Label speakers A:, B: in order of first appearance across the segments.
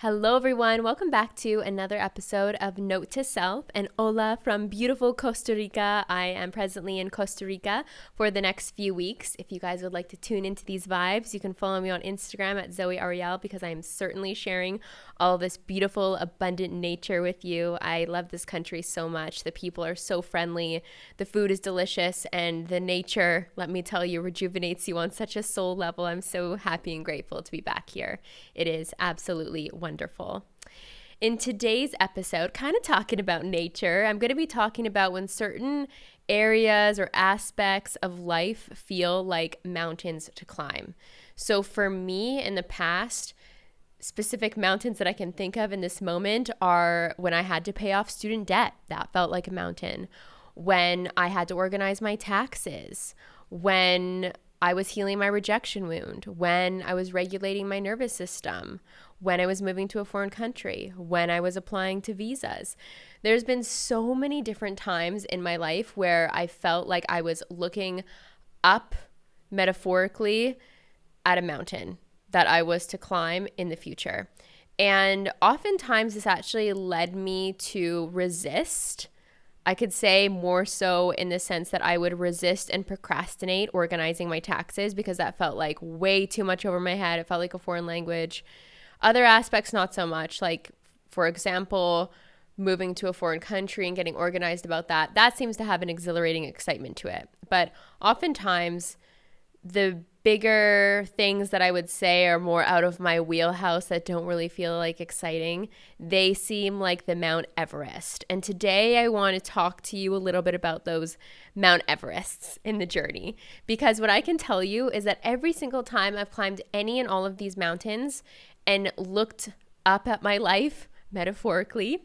A: Hello, everyone. Welcome back to another episode of Note to Self, and hola from beautiful Costa Rica. I am presently in Costa Rica for the next few weeks. If you guys would like to tune into these vibes, you can follow me on Instagram at Zoe Ariel because I am certainly sharing all this beautiful, abundant nature with you. I love this country so much. The people are so friendly, the food is delicious, and the nature, let me tell you, rejuvenates you on such a soul level. I'm so happy and grateful to be back here. It is absolutely wonderful. In today's episode, kind of talking about nature, I'm going to be talking about when certain areas or aspects of life feel like mountains to climb. So for me in the past, specific mountains that I can think of in this moment are when I had to pay off student debt. That felt like a mountain. When I had to organize my taxes. When I was healing my rejection wound, when I was regulating my nervous system, when I was moving to a foreign country, when I was applying to visas. There's been so many different times in my life where I felt like I was looking up metaphorically at a mountain that I was to climb in the future. And oftentimes this actually led me to resist. I could say more so in the sense that I would resist and procrastinate organizing my taxes because that felt like way too much over my head. It felt like a foreign language. Other aspects, not so much. Like, for example, moving to a foreign country and getting organized about that. That seems to have an exhilarating excitement to it. But oftentimes, the bigger things that I would say are more out of my wheelhouse that don't really feel like exciting. They seem like the Mount Everest. And today I want to talk to you a little bit about those Mount Everests in the journey. Because what I can tell you is that every single time I've climbed any and all of these mountains and looked up at my life, metaphorically,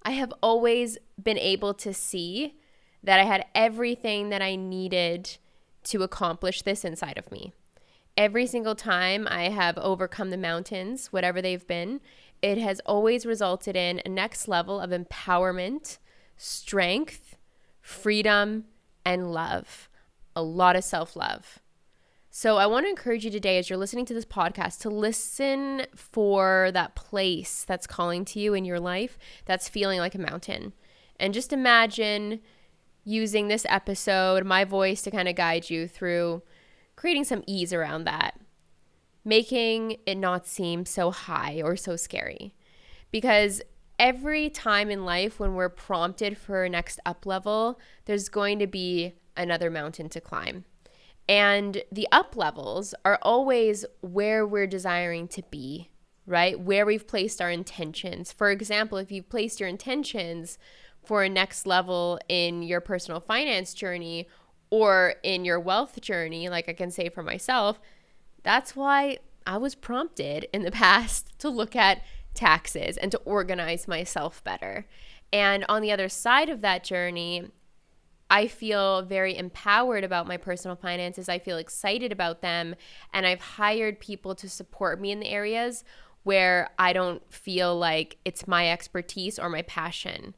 A: I have always been able to see that I had everything that I needed to accomplish this inside of me. Every single time I have overcome the mountains, whatever they've been, it has always resulted in a next level of empowerment, strength, freedom, and love. A lot of self-love. So I want to encourage you today as you're listening to this podcast to listen for that place that's calling to you in your life that's feeling like a mountain. And just imagine using this episode, my voice, to kind of guide you through creating some ease around that, making it not seem so high or so scary. Because every time in life when we're prompted for a next up level, there's going to be another mountain to climb. And the up levels are always where we're desiring to be, right? Where we've placed our intentions. For example, if you've placed your intentions for a next level in your personal finance journey or in your wealth journey, like I can say for myself, that's why I was prompted in the past to look at taxes and to organize myself better. And on the other side of that journey, I feel very empowered about my personal finances. I feel excited about them. And I've hired people to support me in the areas where I don't feel like it's my expertise or my passion.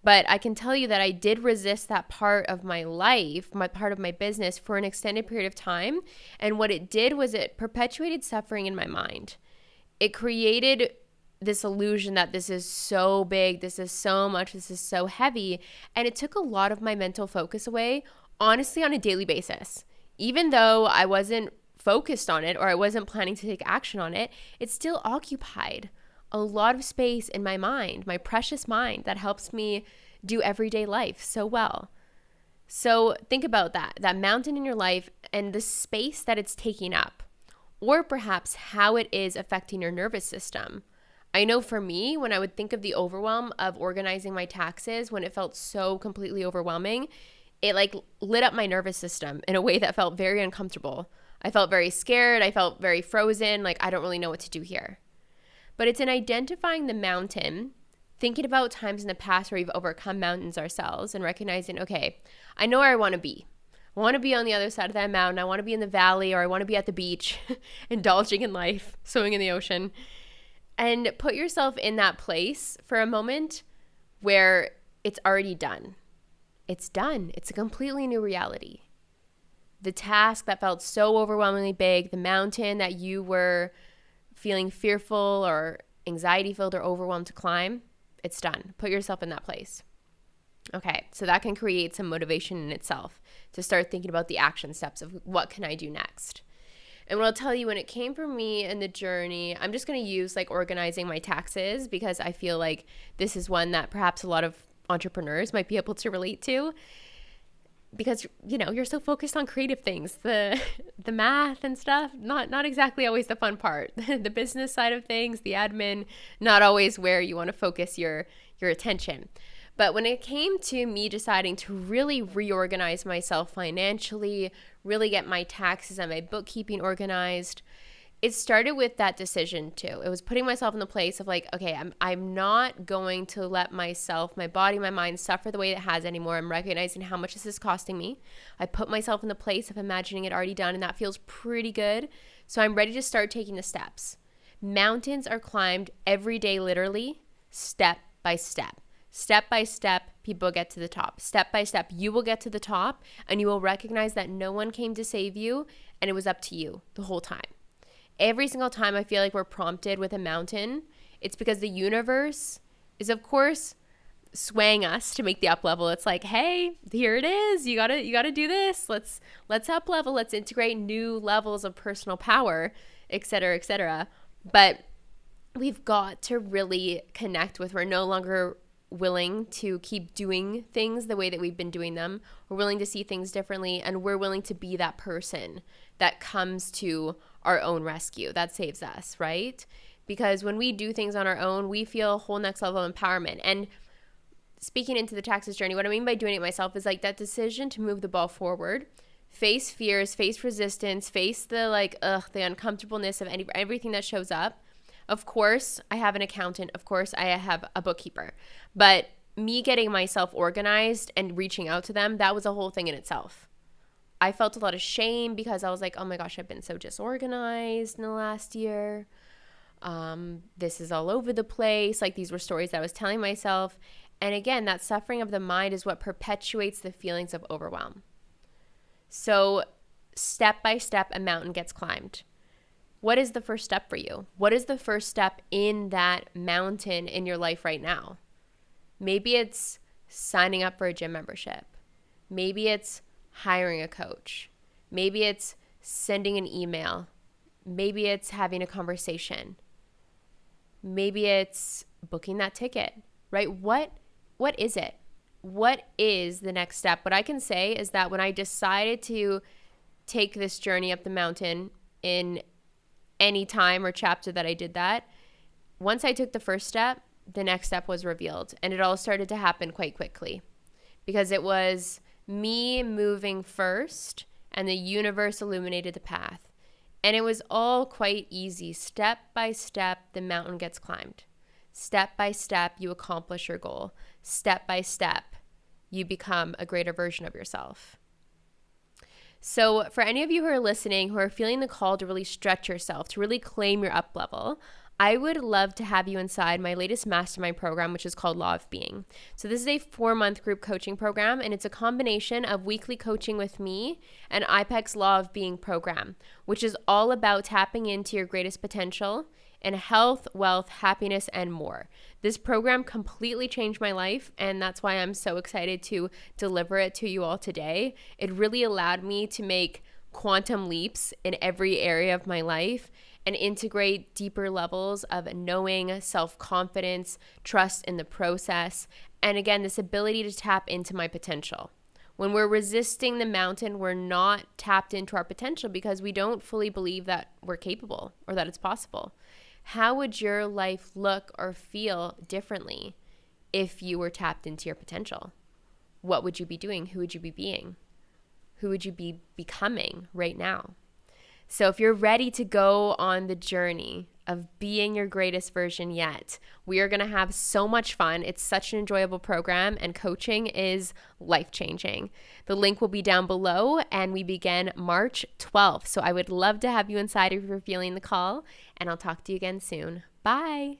A: But I can tell you that I did resist that part of my life, my part of my business, for an extended period of time. And what it did was it perpetuated suffering in my mind. It created this illusion that this is so big, this is so much, this is so heavy. And it took a lot of my mental focus away, honestly, on a daily basis. Even though I wasn't focused on it or I wasn't planning to take action on it, it still occupied a lot of space in my mind, my precious mind that helps me do everyday life so well. So think about that mountain in your life and the space that it's taking up, or perhaps how it is affecting your nervous system. I know for me, when I would think of the overwhelm of organizing my taxes, when it felt so completely overwhelming, it like lit up my nervous system in a way that felt very uncomfortable. I felt very scared. I felt very frozen. Like, I don't really know what to do here. But it's in identifying the mountain, thinking about times in the past where we've overcome mountains ourselves and recognizing, okay, I know where I want to be. I want to be on the other side of that mountain. I want to be in the valley, or I want to be at the beach, indulging in life, swimming in the ocean. And put yourself in that place for a moment where it's already done. It's done. It's a completely new reality. The task that felt so overwhelmingly big, the mountain that you were feeling fearful or anxiety filled or overwhelmed to climb, it's done. Put yourself in that place. Okay, so that can create some motivation in itself to start thinking about the action steps of what can I do next. And what I'll tell you, when it came for me in the journey, I'm just going to use like organizing my taxes, because I feel like this is one that perhaps a lot of entrepreneurs might be able to relate to, because, you know, you're so focused on creative things, the math and stuff, not exactly always the fun part. The business side of things, the admin, not always where you want to focus your attention. But when it came to me deciding to really reorganize myself financially, really get my taxes and my bookkeeping organized, it started with that decision too. It was putting myself in the place of like, okay, I'm not going to let myself, my body, my mind suffer the way it has anymore. I'm recognizing how much this is costing me. I put myself in the place of imagining it already done, and that feels pretty good. So I'm ready to start taking the steps. Mountains are climbed every day, literally, step by step. Step by step, people get to the top. Step by step, you will get to the top, and you will recognize that no one came to save you, and it was up to you the whole time. Every single time I feel like we're prompted with a mountain, it's because the universe is, of course, swaying us to make the up level. It's like, hey, here it is. You gotta do this. Let's up level. Let's integrate new levels of personal power, et cetera, et cetera. But we've got to really connect with, we're no longer willing to keep doing things the way that we've been doing them. We're willing to see things differently, and we're willing to be that person that comes to our own rescue, that saves us, right? Because when we do things on our own, we feel a whole next level of empowerment. And speaking into the taxes journey, what I mean by doing it myself is like that decision to move the ball forward, face fears, face resistance, face the the uncomfortableness of everything that shows up. Of course, I have an accountant. Of course, I have a bookkeeper. But me getting myself organized and reaching out to them, that was a whole thing in itself. I felt a lot of shame because I was like, oh my gosh, I've been so disorganized in the last year. This is all over the place. Like, these were stories that I was telling myself. And again, that suffering of the mind is what perpetuates the feelings of overwhelm. So step by step, a mountain gets climbed. What is the first step for you? What is the first step in that mountain in your life right now? Maybe it's signing up for a gym membership. Maybe it's hiring a coach. Maybe it's sending an email. Maybe it's having a conversation. Maybe it's booking that ticket, right? What is it? What is the next step? What I can say is that when I decided to take this journey up the mountain in any time or chapter that I did that, once I took the first step, the next step was revealed. And it all started to happen quite quickly because it was me moving first and the universe illuminated the path. And it was all quite easy. Step by step, the mountain gets climbed. Step by step, you accomplish your goal. Step by step, you become a greater version of yourself. So for any of you who are listening, who are feeling the call to really stretch yourself, to really claim your up level, I would love to have you inside my latest mastermind program, which is called Law of Being. So this is a 4-month group coaching program, and it's a combination of weekly coaching with me and IPEX Law of Being program, which is all about tapping into your greatest potential in health, wealth, happiness, and more. This program completely changed my life, and that's why I'm so excited to deliver it to you all today. It really allowed me to make quantum leaps in every area of my life and integrate deeper levels of knowing, self-confidence, trust in the process, and again, this ability to tap into my potential. When we're resisting the mountain, we're not tapped into our potential because we don't fully believe that we're capable or that it's possible. How would your life look or feel differently if you were tapped into your potential? What would you be doing? Who would you be being? Who would you be becoming right now? So if you're ready to go on the journey of being your greatest version yet, we are going to have so much fun. It's such an enjoyable program, and coaching is life-changing. The link will be down below, and we begin March 12th. So I would love to have you inside if you're feeling the call, and I'll talk to you again soon. Bye.